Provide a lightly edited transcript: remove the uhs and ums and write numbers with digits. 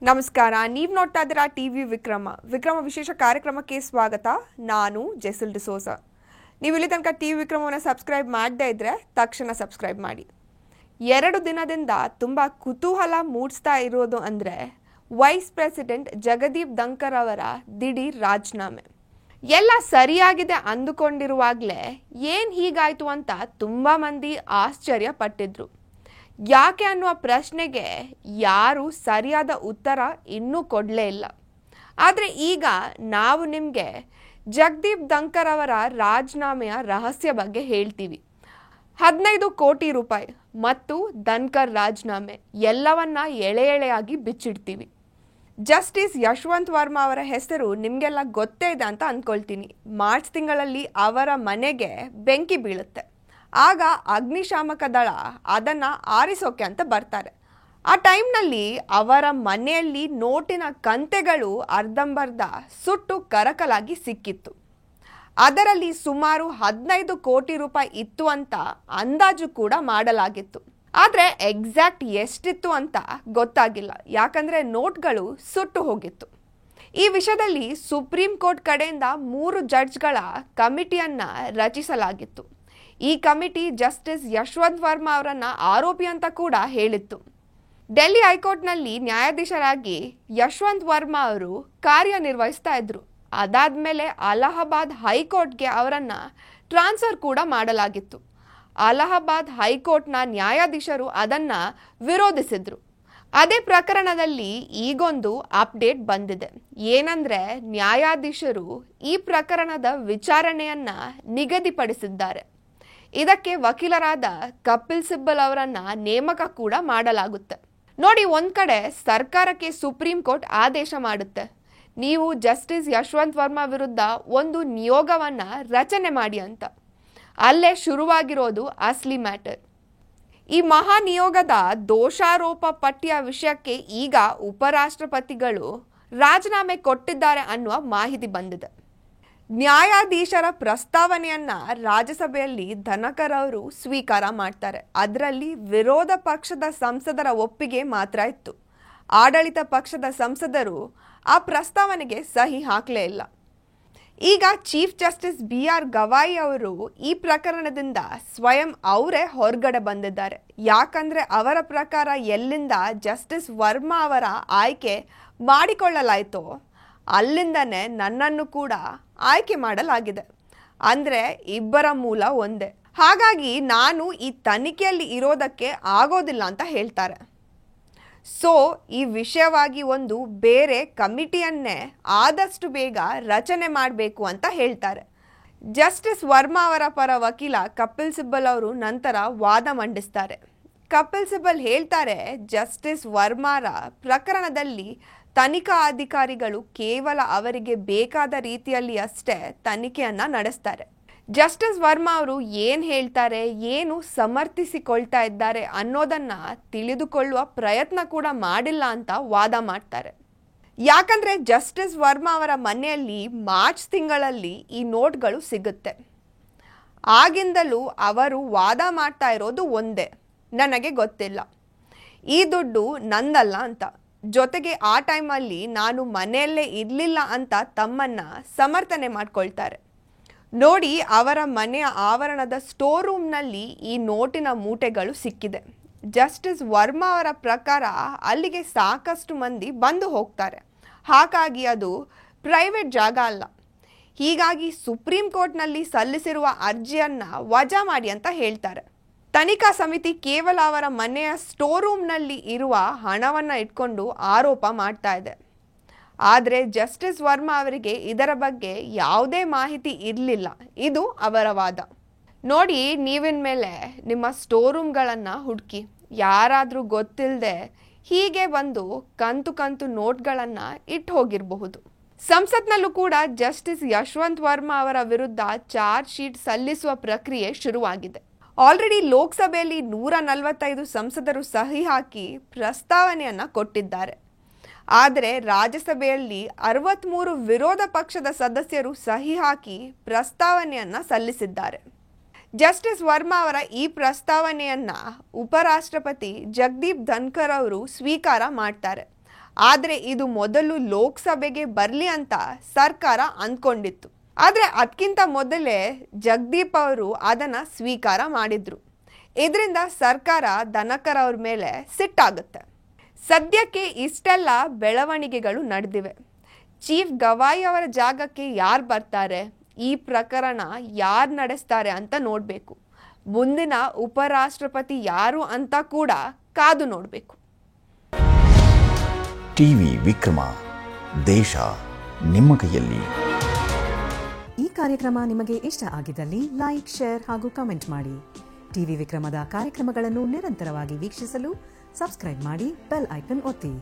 ನಮಸ್ಕಾರ. ನೀವು ನೋಡ್ತಾ ಇದ್ದೀರಾ ಟಿವಿ ವಿಕ್ರಮ ವಿಶೇಷ ಕಾರ್ಯಕ್ರಮಕ್ಕೆ ಸ್ವಾಗತ. ನಾನು ಜೆಸಿಲ್ ಡಿಸೋಜಾ. ನೀವು ಇಲ್ಲಿ ತನಕ ಟಿವಿ ವಿಕ್ರಮವನ್ನು ಸಬ್ಸ್ಕ್ರೈಬ್ ಮಾಡದೇ ಇದ್ರೆ ತಕ್ಷಣ ಸಬ್ಸ್ಕ್ರೈಬ್ ಮಾಡಿ. 2 ದಿನದಿಂದ ತುಂಬ ಕುತೂಹಲ ಮೂಡಿಸ್ತಾ ಇರೋದು ಅಂದರೆ ವೈಸ್ ಪ್ರೆಸಿಡೆಂಟ್ ಜಗದೀಪ್ ಧನ್ಕರ್ ಅವರ ದಿಢೀರ್ ರಾಜೀನಾಮೆ. ಎಲ್ಲ ಸರಿಯಾಗಿದೆ ಅಂದುಕೊಂಡಿರುವಾಗಲೇ ಏನು ಹೀಗಾಯಿತು ಅಂತ ತುಂಬ ಮಂದಿ ಆಶ್ಚರ್ಯ ಪಟ್ಟಿದ್ರು. ಯಾಕೆ ಅನ್ನುವ ಪ್ರಶ್ನೆಗೆ ಯಾರೂ ಸರಿಯಾದ ಉತ್ತರ ಇನ್ನೂ ಕೊಡಲೇ ಇಲ್ಲ. ಆದರೆ ಈಗ ನಾವು ನಿಮಗೆ ಜಗದೀಪ್ ಧನ್ಕರ್ ಅವರ ರಾಜೀನಾಮೆಯ ರಹಸ್ಯ ಬಗ್ಗೆ ಹೇಳ್ತೀವಿ. 15 ಕೋಟಿ ರೂಪಾಯಿ ಮತ್ತು ಧನ್ಕರ್ ರಾಜೀನಾಮೆ ಎಲ್ಲವನ್ನ ಎಳೆಯಾಗಿ ಬಿಚ್ಚಿಡ್ತೀವಿ. ಜಸ್ಟಿಸ್ ಯಶವಂತ್ ವರ್ಮಾ ಅವರ ಹೆಸರು ನಿಮಗೆಲ್ಲ ಗೊತ್ತೇ ಇದೆ ಅಂತ ಅಂದ್ಕೊಳ್ತೀನಿ. ಮಾರ್ಚ್ ತಿಂಗಳಲ್ಲಿ ಅವರ ಮನೆಗೆ ಬೆಂಕಿ ಬೀಳುತ್ತೆ. ಆಗ ಅಗ್ನಿಶಾಮಕ ದಳ ಅದನ್ನು ಆರಿಸೋಕೆ ಅಂತ ಬರ್ತಾರೆ. ಆ ಟೈಮ್ನಲ್ಲಿ ಅವರ ಮನೆಯಲ್ಲಿ ನೋಟಿನ ಕಂತೆಗಳು ಅರ್ಧಂಬರ್ಧ ಸುಟ್ಟು ಕರಕಲಾಗಿ ಸಿಕ್ಕಿತ್ತು. ಅದರಲ್ಲಿ ಸುಮಾರು 15 ಕೋಟಿ ರೂಪಾಯಿ ಇತ್ತು ಅಂತ ಅಂದಾಜು ಕೂಡ ಮಾಡಲಾಗಿತ್ತು. ಆದರೆ ಎಕ್ಸಾಕ್ಟ್ ಎಷ್ಟಿತ್ತು ಅಂತ ಗೊತ್ತಾಗಿಲ್ಲ, ಯಾಕಂದರೆ ನೋಟ್ಗಳು ಸುಟ್ಟು ಹೋಗಿತ್ತು. ಈ ವಿಷಯದಲ್ಲಿ ಸುಪ್ರೀಂ ಕೋರ್ಟ್ ಕಡೆಯಿಂದ 3 ಜಡ್ಜ್ಗಳ ಕಮಿಟಿಯನ್ನು ರಚಿಸಲಾಗಿತ್ತು. ಈ ಕಮಿಟಿ ಜಸ್ಟಿಸ್ ಯಶವಂತ್ ವರ್ಮಾ ಅವರನ್ನು ಆರೋಪಿ ಅಂತ ಕೂಡ ಹೇಳಿತ್ತು. ಡೆಲ್ಲಿ ಹೈಕೋರ್ಟ್ನಲ್ಲಿ ನ್ಯಾಯಾಧೀಶರಾಗಿ ಯಶವಂತ್ ವರ್ಮಾ ಅವರು ಕಾರ್ಯನಿರ್ವಹಿಸ್ತಾ ಇದ್ರು. ಅದಾದಮೇಲೆ ಅಲಹಾಬಾದ್ ಹೈಕೋರ್ಟ್ಗೆ ಅವರನ್ನು ಟ್ರಾನ್ಸ್ಫರ್ ಕೂಡ ಮಾಡಲಾಗಿತ್ತು. ಅಲಹಾಬಾದ್ ಹೈಕೋರ್ಟ್ನ ನ್ಯಾಯಾಧೀಶರು ಅದನ್ನು ವಿರೋಧಿಸಿದ್ರು. ಅದೇ ಪ್ರಕರಣದಲ್ಲಿ ಈಗೊಂದು ಅಪ್ಡೇಟ್ ಬಂದಿದೆ. ಏನಂದರೆ ನ್ಯಾಯಾಧೀಶರು ಈ ಪ್ರಕರಣದ ವಿಚಾರಣೆಯನ್ನು ನಿಗದಿಪಡಿಸಿದ್ದಾರೆ. ಇದಕ್ಕೆ ವಕೀಲರಾದ ಕಪಿಲ್ ಸಿಬ್ಬಲ್ ಅವರನ್ನ ನೇಮಕ ಕೂಡ ಮಾಡಲಾಗುತ್ತೆ. ನೋಡಿ, ಒಂದ್ ಕಡೆ ಸರ್ಕಾರಕ್ಕೆ ಸುಪ್ರೀಂ ಕೋರ್ಟ್ ಆದೇಶ ಮಾಡುತ್ತೆ, ನೀವು ಜಸ್ಟಿಸ್ ಯಶವಂತ್ ವರ್ಮಾ ವಿರುದ್ಧ ಒಂದು ನಿಯೋಗವನ್ನ ರಚನೆ ಮಾಡಿ ಅಂತ. ಅಲ್ಲೇ ಶುರುವಾಗಿರೋದು ಅಸ್ಲಿ ಮ್ಯಾಟರ್. ಈ ಮಹಾ ನಿಯೋಗದ ದೋಷಾರೋಪ ಪಟ್ಟಿಯ ವಿಷಯಕ್ಕೆ ಈಗ ಉಪರಾಷ್ಟ್ರಪತಿಗಳು ರಾಜೀನಾಮೆ ಕೊಟ್ಟಿದ್ದಾರೆ ಅನ್ನುವ ಮಾಹಿತಿ ಬಂದಿದೆ. ನ್ಯಾಯಾಧೀಶರ ಪ್ರಸ್ತಾವನೆಯನ್ನ ರಾಜ್ಯಸಭೆಯಲ್ಲಿ ಧನ್ಕರ್ ಅವರು ಸ್ವೀಕಾರ ಮಾಡ್ತಾರೆ. ಅದರಲ್ಲಿ ವಿರೋಧ ಪಕ್ಷದ ಸಂಸದರ ಒಪ್ಪಿಗೆ ಮಾತ್ರ ಇತ್ತು. ಆಡಳಿತ ಪಕ್ಷದ ಸಂಸದರು ಆ ಪ್ರಸ್ತಾವನೆಗೆ ಸಹಿ ಹಾಕಲೇ ಇಲ್ಲ. ಈಗ ಚೀಫ್ ಜಸ್ಟಿಸ್ BR ಗವಾಯಿ ಅವರು ಈ ಪ್ರಕರಣದಿಂದ ಸ್ವಯಂ ಅವರೇ ಹೊರಗಡೆ ಬಂದಿದ್ದಾರೆ. ಯಾಕಂದ್ರೆ ಅವರ ಪ್ರಕಾರ ಎಲ್ಲಿಂದ ಜಸ್ಟಿಸ್ ವರ್ಮಾ ಅವರ ಆಯ್ಕೆ ಮಾಡಿಕೊಳ್ಳಲಾಯಿತೋ ಅಲ್ಲಿಂದನೇ ನನ್ನನ್ನು ಕೂಡ ಆಯ್ಕೆ ಮಾಡಲಾಗಿದೆ. ಅಂದರೆ ಇಬ್ಬರ ಮೂಲ ಒಂದೇ. ಹಾಗಾಗಿ ನಾನು ಈ ತನಿಖೆಯಲ್ಲಿ ಇರೋದಕ್ಕೆ ಆಗೋದಿಲ್ಲ ಅಂತ ಹೇಳ್ತಾರೆ. ಸೊ ಈ ವಿಷಯವಾಗಿ ಒಂದು ಬೇರೆ ಕಮಿಟಿಯನ್ನೇ ಆದಷ್ಟು ಬೇಗ ರಚನೆ ಮಾಡಬೇಕು ಅಂತ ಹೇಳ್ತಾರೆ. ಜಸ್ಟಿಸ್ ವರ್ಮಾ ಅವರ ಪರ ವಕೀಲ ಕಪಿಲ್ ಸಿಬ್ಬಲ್ ಅವರು ನಂತರ ವಾದ ಮಂಡಿಸ್ತಾರೆ. ಕಪಿಲ್ ಸಿಬ್ಬಲ್ ಹೇಳ್ತಾರೆ, ಜಸ್ಟಿಸ್ ವರ್ಮಾರ ಪ್ರಕರಣದಲ್ಲಿ ತನಿಖಾ ಅಧಿಕಾರಿಗಳು ಕೇವಲ ಅವರಿಗೆ ಬೇಕಾದ ರೀತಿಯಲ್ಲಿ ಅಷ್ಟೇ ತನಿಖೆಯನ್ನು ನಡೆಸ್ತಾರೆ. ಜಸ್ಟಿಸ್ ವರ್ಮಾ ಅವರು ಏನು ಹೇಳ್ತಾರೆ, ಏನು ಸಮರ್ಥಿಸಿಕೊಳ್ತಾ ಇದ್ದಾರೆ ಅನ್ನೋದನ್ನು ತಿಳಿದುಕೊಳ್ಳುವ ಪ್ರಯತ್ನ ಕೂಡ ಮಾಡಿಲ್ಲ ಅಂತ ವಾದ ಮಾಡ್ತಾರೆ. ಯಾಕಂದರೆ ಜಸ್ಟಿಸ್ ವರ್ಮಾ ಅವರ ಮನೆಯಲ್ಲಿ ಮಾರ್ಚ್ ತಿಂಗಳಲ್ಲಿ ಈ ನೋಟ್ಗಳು ಸಿಗುತ್ತೆ. ಆಗಿಂದಲೂ ಅವರು ವಾದ ಮಾಡ್ತಾ ಇರೋದು ಒಂದೇ, ನನಗೆ ಗೊತ್ತಿಲ್ಲ, ಈ ದುಡ್ಡು ನಂದಲ್ಲ ಅಂತ. ಜೊತೆಗೆ ಆ ಟೈಮಲ್ಲಿ ನಾನು ಮನೆಯಲ್ಲೇ ಇರಲಿಲ್ಲ ಅಂತ ತಮ್ಮನ್ನು ಸಮರ್ಥನೆ ಮಾಡ್ಕೊಳ್ತಾರೆ. ನೋಡಿ, ಅವರ ಮನೆಯ ಆವರಣದ ಸ್ಟೋರ್ ರೂಮ್ನಲ್ಲಿ ಈ ನೋಟಿನ ಮೂಟೆಗಳು ಸಿಕ್ಕಿದೆ. ಜಸ್ಟಿಸ್ ವರ್ಮಾ ಅವರ ಪ್ರಕಾರ ಅಲ್ಲಿಗೆ ಸಾಕಷ್ಟು ಮಂದಿ ಬಂದು ಹೋಗ್ತಾರೆ. ಹಾಗಾಗಿ ಅದು ಪ್ರೈವೇಟ್ ಜಾಗ ಅಲ್ಲ. ಹೀಗಾಗಿ ಸುಪ್ರೀಂ ಕೋರ್ಟ್ನಲ್ಲಿ ಸಲ್ಲಿಸಿರುವ ಅರ್ಜಿಯನ್ನು ವಜಾ ಮಾಡಿ ಅಂತ ಹೇಳ್ತಾರೆ. ತನಿಖಾ ಸಮಿತಿ ಕೇವಲ ಅವರ ಮನೆಯ ಸ್ಟೋರ್ ರೂಮ್ನಲ್ಲಿ ಇರುವ ಹಣವನ್ನು ಇಟ್ಕೊಂಡು ಆರೋಪ ಮಾಡ್ತಾ ಇದೆ. ಆದರೆ ಜಸ್ಟಿಸ್ ವರ್ಮಾ ಅವರಿಗೆ ಇದರ ಬಗ್ಗೆ ಯಾವುದೇ ಮಾಹಿತಿ ಇರಲಿಲ್ಲ. ಇದು ಅವರ ವಾದ. ನೋಡಿ, ನೀವಿನ ಮೇಲೆ ನಿಮ್ಮ ಸ್ಟೋರ್ ರೂಮ್ಗಳನ್ನು ಹುಡುಕಿ, ಯಾರಾದರೂ ಗೊತ್ತಿಲ್ಲದೆ ಹೀಗೆ ಬಂದು ಕಂತು ನೋಟ್ಗಳನ್ನು ಇಟ್ಟು ಹೋಗಿರಬಹುದು. ಸಂಸತ್ನಲ್ಲೂ ಕೂಡ ಜಸ್ಟಿಸ್ ಯಶವಂತ್ ವರ್ಮಾ ಅವರ ವಿರುದ್ಧ ಚಾರ್ಜ್ ಶೀಟ್ ಸಲ್ಲಿಸುವ ಪ್ರಕ್ರಿಯೆ ಶುರುವಾಗಿದೆ. ಆಲ್ರೆಡಿ ಲೋಕಸಭೆಯಲ್ಲಿ 145 ಸಂಸದರು ಸಹಿ ಹಾಕಿ ಪ್ರಸ್ತಾವನೆಯನ್ನು ಕೊಟ್ಟಿದ್ದಾರೆ. ಆದರೆ ರಾಜ್ಯಸಭೆಯಲ್ಲಿ 63 ವಿರೋಧ ಪಕ್ಷದ ಸದಸ್ಯರು ಸಹಿ ಹಾಕಿ ಪ್ರಸ್ತಾವನೆಯನ್ನು ಸಲ್ಲಿಸಿದ್ದಾರೆ. ಜಸ್ಟಿಸ್ ವರ್ಮಾ ಅವರ ಈ ಪ್ರಸ್ತಾವನೆಯನ್ನು ಉಪರಾಷ್ಟ್ರಪತಿ ಜಗದೀಪ್ ಧನ್ಕರ್ ಅವರು ಸ್ವೀಕಾರ ಮಾಡ್ತಾರೆ. ಆದರೆ ಇದು ಮೊದಲು ಲೋಕಸಭೆಗೆ ಬರಲಿ ಅಂತ ಸರ್ಕಾರ ಅಂದ್ಕೊಂಡಿತ್ತು. ಆದರೆ ಅದಕ್ಕಿಂತ ಮೊದಲೇ ಜಗದೀಪ್ ಅವರು ಅದನ್ನು ಸ್ವೀಕಾರ ಮಾಡಿದ್ರು. ಇದರಿಂದ ಸರ್ಕಾರ ದನಕರ್ ಅವ್ರ ಮೇಲೆ ಸಿಟ್ಟಾಗುತ್ತೆ. ಸದ್ಯಕ್ಕೆ ಇಷ್ಟೆಲ್ಲ ಬೆಳವಣಿಗೆಗಳು ನಡೆದಿವೆ. ಚೀಫ್ ಗವಾಯಿ ಅವರ ಜಾಗಕ್ಕೆ ಯಾರು ಬರ್ತಾರೆ, ಈ ಪ್ರಕರಣ ಯಾರು ನಡೆಸ್ತಾರೆ ಅಂತ ನೋಡಬೇಕು. ಮುಂದಿನ ಉಪರಾಷ್ಟ್ರಪತಿ ಯಾರು ಅಂತ ಕೂಡ ಕಾದು ನೋಡಬೇಕು. ಟಿವಿ ವಿಕ್ರಮ, ದೇಶ ನಿಮ್ಮ ಕೈಯಲ್ಲಿ. ಈ ಕಾರ್ಯಕ್ರಮ ನಿಮಗೆ ಇಷ್ಟ ಆಗಿದ್ದಲ್ಲಿ ಲೈಕ್, ಶೇರ್ ಹಾಗೂ ಕಮೆಂಟ್ ಮಾಡಿ. ಟಿವಿ ವಿಕ್ರಮದ ಕಾರ್ಯಕ್ರಮಗಳನ್ನು ನಿರಂತರವಾಗಿ ವೀಕ್ಷಿಸಲು ಸಬ್ಸ್ಕ್ರೈಬ್ ಮಾಡಿ, ಬೆಲ್ ಐಕನ್ ಒತ್ತಿ.